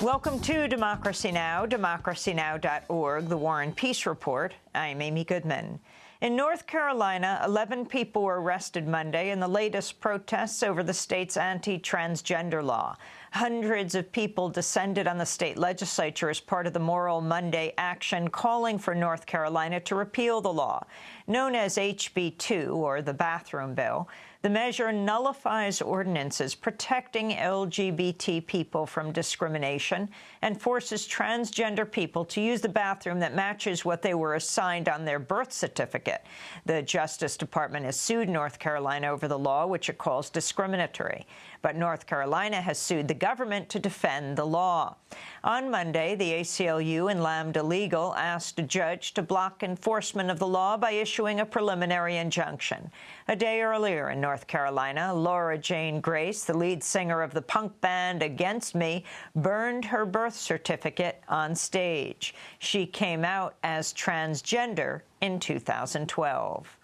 Welcome to Democracy Now!, democracynow.org, the War and Peace Report. I'm Amy Goodman. In North Carolina, 11 people were arrested Monday in the latest protests over the state's anti-transgender law. Hundreds of people descended on the state legislature as part of the Moral Monday action calling for North Carolina to repeal the law. Known as HB 2, or the bathroom bill, the measure nullifies ordinances protecting LGBT people from discrimination and forces transgender people to use the bathroom that matches what they were assigned on their birth certificate. The Justice Department has sued North Carolina over the law, which it calls discriminatory. But North Carolina has sued the government to defend the law. On Monday, the ACLU and Lambda Legal asked a judge to block enforcement of the law by issuing a preliminary injunction. A day earlier in North Carolina, Laura Jane Grace, the lead singer of the punk band Against Me, burned her birth certificate on stage. She came out as transgender in 2012.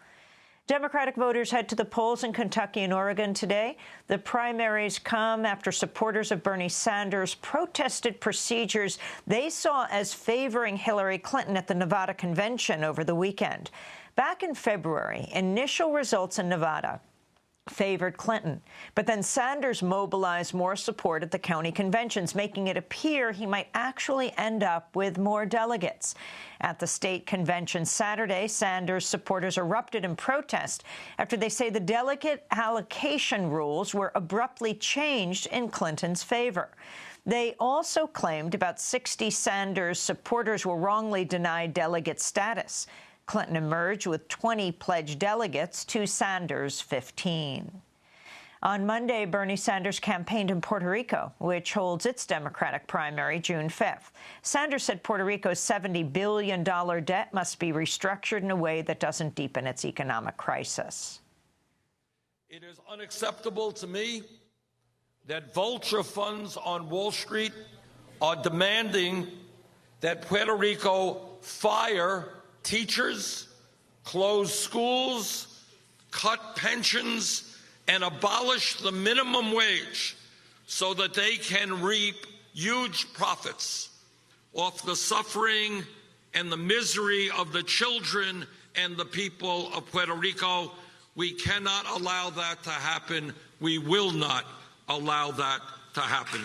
Democratic voters head to the polls in Kentucky and Oregon today. The primaries come after supporters of Bernie Sanders protested procedures they saw as favoring Hillary Clinton at the Nevada convention over the weekend. Back in February, initial results in Nevada favored Clinton, but then Sanders mobilized more support at the county conventions, making it appear he might actually end up with more delegates. At the state convention Saturday, Sanders supporters erupted in protest after they say the delegate allocation rules were abruptly changed in Clinton's favor. They also claimed about 60 Sanders supporters were wrongly denied delegate status. Clinton emerged with 20 pledged delegates to Sanders' 15. On Monday, Bernie Sanders campaigned in Puerto Rico, which holds its Democratic primary June 5th. Sanders said Puerto Rico's $70 billion debt must be restructured in a way that doesn't deepen its economic crisis. It is unacceptable to me that vulture funds on Wall Street are demanding that Puerto Rico fire teachers, close schools, cut pensions, and abolish the minimum wage so that they can reap huge profits off the suffering and the misery of the children and the people of Puerto Rico. We cannot allow that to happen. We will not allow that to happen.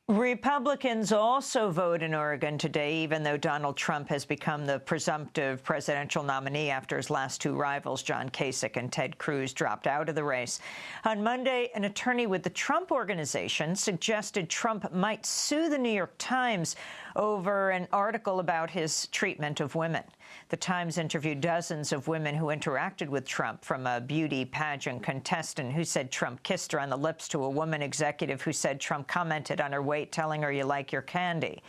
Republicans also vote in Oregon today, even though Donald Trump has become the presumptive presidential nominee after his last two rivals, John Kasich and Ted Cruz, dropped out of the race. On Monday, an attorney with the Trump Organization suggested Trump might sue the New York Times over an article about his treatment of women. The Times interviewed dozens of women who interacted with Trump, from a beauty pageant contestant who said Trump kissed her on the lips to a woman executive who said Trump commented on her weight, telling her you like your candy.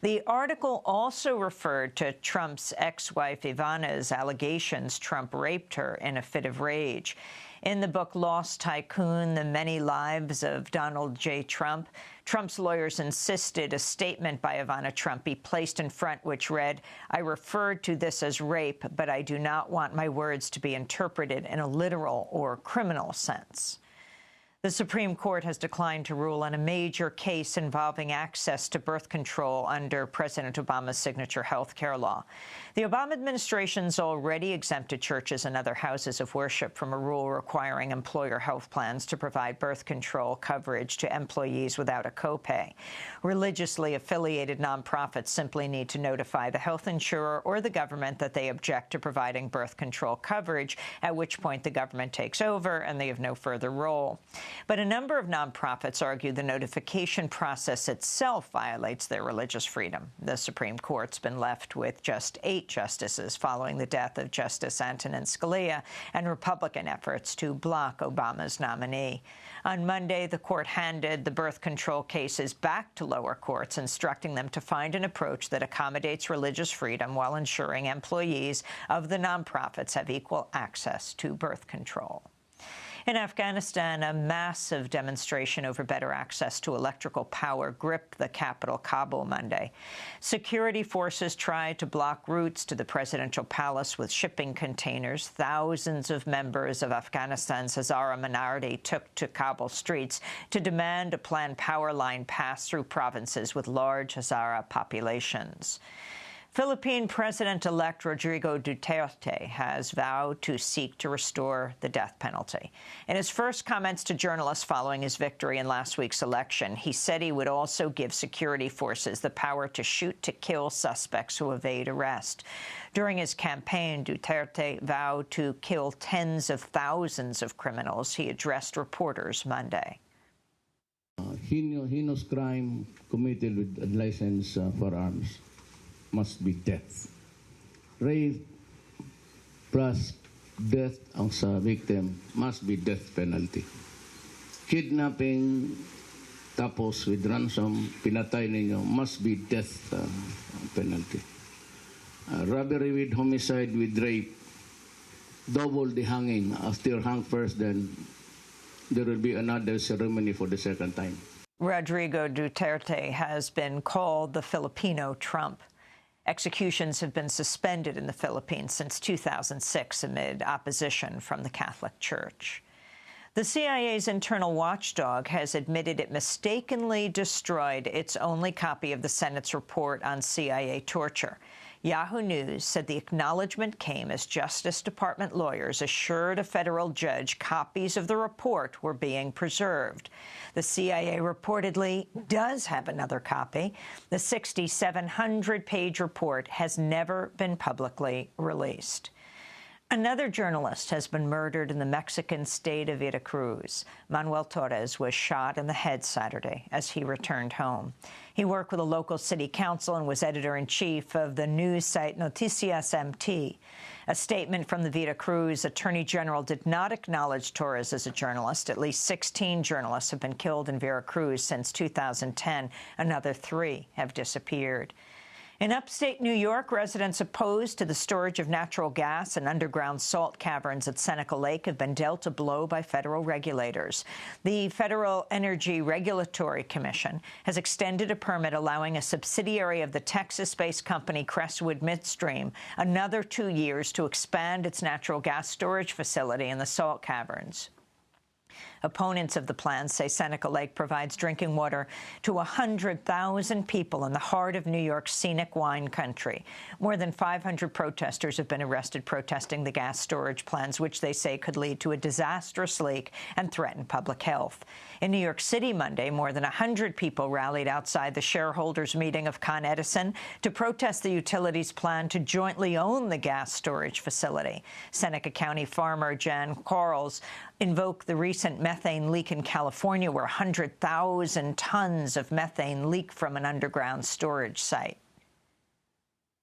The article also referred to Trump's ex-wife Ivana's allegations Trump raped her in a fit of rage. In the book Lost Tycoon, The Many Lives of Donald J. Trump, Trump's lawyers insisted a statement by Ivana Trump be placed in front which read, "I referred to this as rape, but I do not want my words to be interpreted in a literal or criminal sense." The Supreme Court has declined to rule on a major case involving access to birth control under President Obama's signature health care law. The Obama administration's already exempted churches and other houses of worship from a rule requiring employer health plans to provide birth control coverage to employees without a copay. Religiously affiliated nonprofits simply need to notify the health insurer or the government that they object to providing birth control coverage, at which point the government takes over and they have no further role. But a number of nonprofits argue the notification process itself violates their religious freedom. The Supreme Court's been left with just 8 justices following the death of Justice Antonin Scalia and Republican efforts to block Obama's nominee. On Monday, the court handed the birth control cases back to lower courts, instructing them to find an approach that accommodates religious freedom while ensuring employees of the nonprofits have equal access to birth control. In Afghanistan, a massive demonstration over better access to electrical power gripped the capital, Kabul, Monday. Security forces tried to block routes to the presidential palace with shipping containers. Thousands of members of Afghanistan's Hazara minority took to Kabul streets to demand a planned power line pass through provinces with large Hazara populations. Philippine President-elect Rodrigo Duterte has vowed to seek to restore the death penalty. In his first comments to journalists following his victory in last week's election, he said he would also give security forces the power to shoot to kill suspects who evade arrest. During his campaign, Duterte vowed to kill tens of thousands of criminals. He addressed reporters Monday. Heinous crime committed with unlicensed firearms must be death. Rape plus death ang sa victim must be death penalty. Kidnapping tapos with ransom pinatay ninyo must be death penalty. Robbery with homicide with rape, double the hanging. After hang first, then there will be another ceremony for the second time. Rodrigo Duterte has been called the Filipino Trump. Executions have been suspended in the Philippines since 2006 amid opposition from the Catholic Church. The CIA's internal watchdog has admitted it mistakenly destroyed its only copy of the Senate's report on CIA torture. Yahoo News said the acknowledgement came as Justice Department lawyers assured a federal judge copies of the report were being preserved. The CIA reportedly does have another copy. The 6,700-page report has never been publicly released. Another journalist has been murdered in the Mexican state of Veracruz. Manuel Torres was shot in the head Saturday as he returned home. He worked with a local city council and was editor-in-chief of the news site Noticias MT. A statement from the Veracruz Attorney General did not acknowledge Torres as a journalist. At least 16 journalists have been killed in Veracruz since 2010. Another 3 have disappeared. In upstate New York, residents opposed to the storage of natural gas in underground salt caverns at Seneca Lake have been dealt a blow by federal regulators. The Federal Energy Regulatory Commission has extended a permit allowing a subsidiary of the Texas-based company Crestwood Midstream another 2 years to expand its natural gas storage facility in the salt caverns. Opponents of the plan say Seneca Lake provides drinking water to 100,000 people in the heart of New York's scenic wine country. More than 500 protesters have been arrested protesting the gas storage plans, which they say could lead to a disastrous leak and threaten public health. In New York City Monday, more than 100 people rallied outside the shareholders' meeting of Con Edison to protest the utility's plan to jointly own the gas storage facility. Seneca County farmer Jan Quarles invoked the recent methane leak in California, where 100,000 tons of methane leaked from an underground storage site.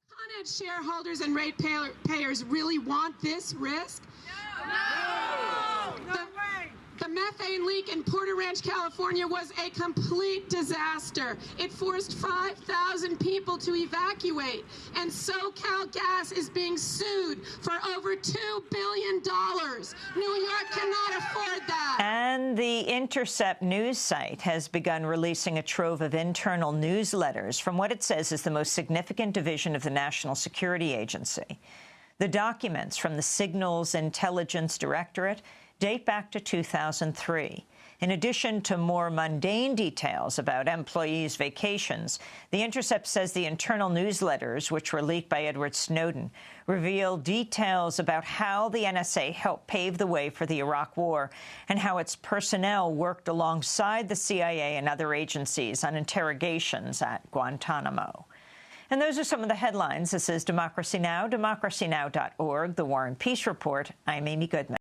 Con Ed shareholders and ratepayers really want this risk? No! The methane leak in Puerto, California was a complete disaster. It forced 5,000 people to evacuate, and SoCal Gas is being sued for over $2 billion. New York cannot afford that. And the Intercept news site has begun releasing a trove of internal newsletters from what it says is the most significant division of the National Security Agency. The documents from the Signals Intelligence Directorate date back to 2003. In addition to more mundane details about employees' vacations, The Intercept says the internal newsletters, which were leaked by Edward Snowden, reveal details about how the NSA helped pave the way for the Iraq War and how its personnel worked alongside the CIA and other agencies on interrogations at Guantanamo. And those are some of the headlines. This is Democracy Now!, democracynow.org, The War and Peace Report. I'm Amy Goodman.